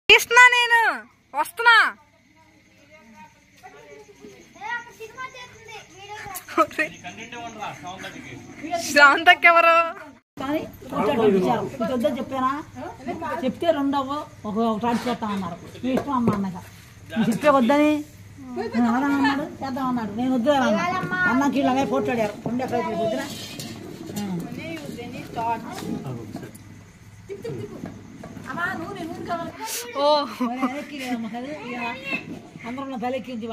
తీస్తున్నా నేను వస్తున్నా. శ్రావంతకి ఎవరు చెప్పానా? చెప్తే రెండవ ఒకటి చేస్తామన్నారు. మీ ఇష్టం అమ్మ అన్నగా చెప్తే వద్దని అన్నాడు, చేద్దామన్నాడు. నేను వద్దు అన్నకి ఇలాగే పోట్లాడారు. ఉండే ప్రయత్నం వద్దురా. అందరం తలెక్కించి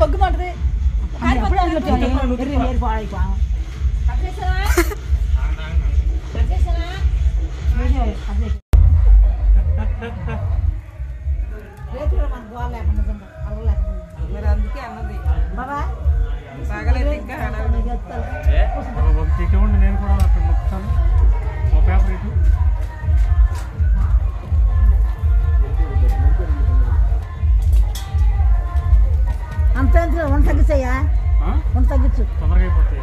బగ్గుమంటది. అందుకే అన్నది బాగలేదు. ఇంకా నేను కూడా మొక్కుతాను. ఒక పేపర్ ఇటు అంత వంట తగ్గిస్తాయా? వంట తగ్గించు తొందరగా అయిపోతాయి.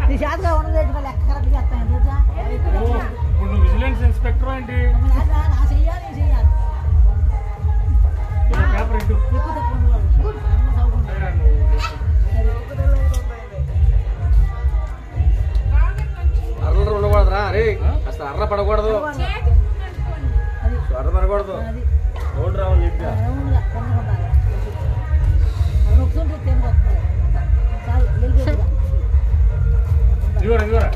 నీ చేతగా ఉండదు లెక్క కరెక్ట్ చేస్తాను తెలుసా? ఇప్పుడు నువ్వు విజిలెన్స్ ఇన్స్పెక్టర్ ఏంటి? చెయ్యాలి చెయ్యాలి. పేపర్ ఇటు ఎక్కువ తక్కువ అర్రలు ఉండకూడదురా. అరే అసలు అర్ర పడకూడదు, అర్ర పడకూడదు. రోడ్డు రావాలి. ఇదిగోరా ఇదిగోరా.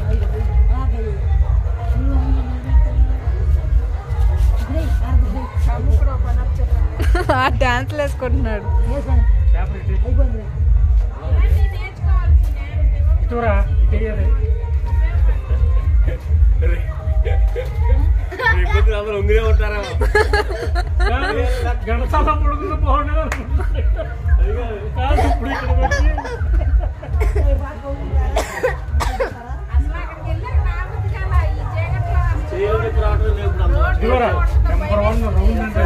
డాన్స్లు వేసుకుంటున్నాడు. పేపర్ ఇటు ఇటురా. ఇటు ఒంగిరే ఉంటారా? గణసాల పొడుగులు బాగుండేది. ఇప్పుడు ఇక్కడ వచ్చి ఇదిగోరా నెంబర్ 1 రౌండ్ అంటే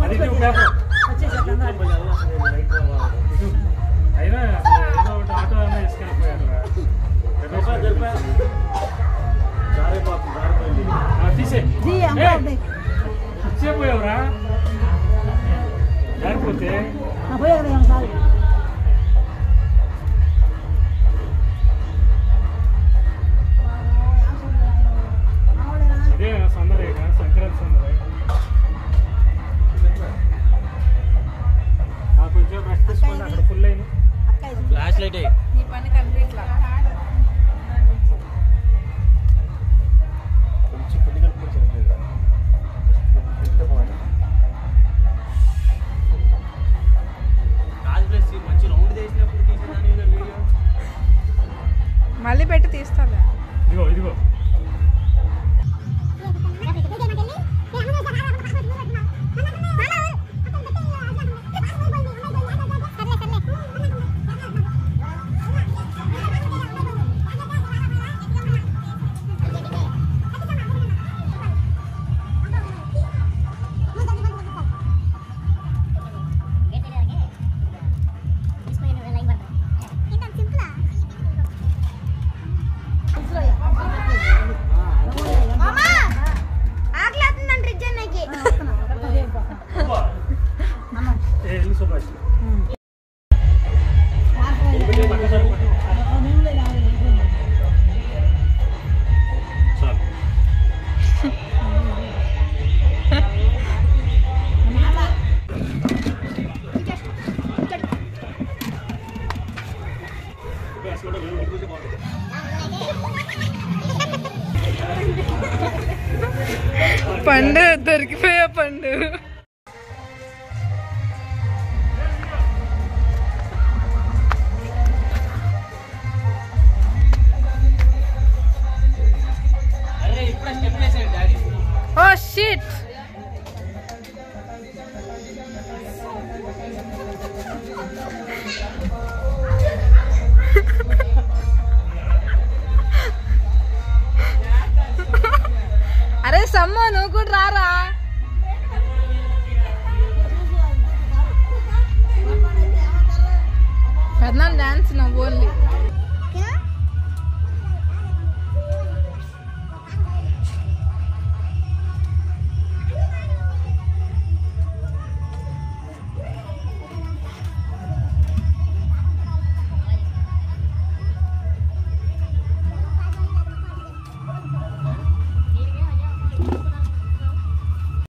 అది పేపర్. అయినా ఏదో ఒకటి ఆటో అన్నా వేసుకెళ్ళిపోయారు. తీసే ఇచ్చేపోయావురా. జారిపోతే పోయారు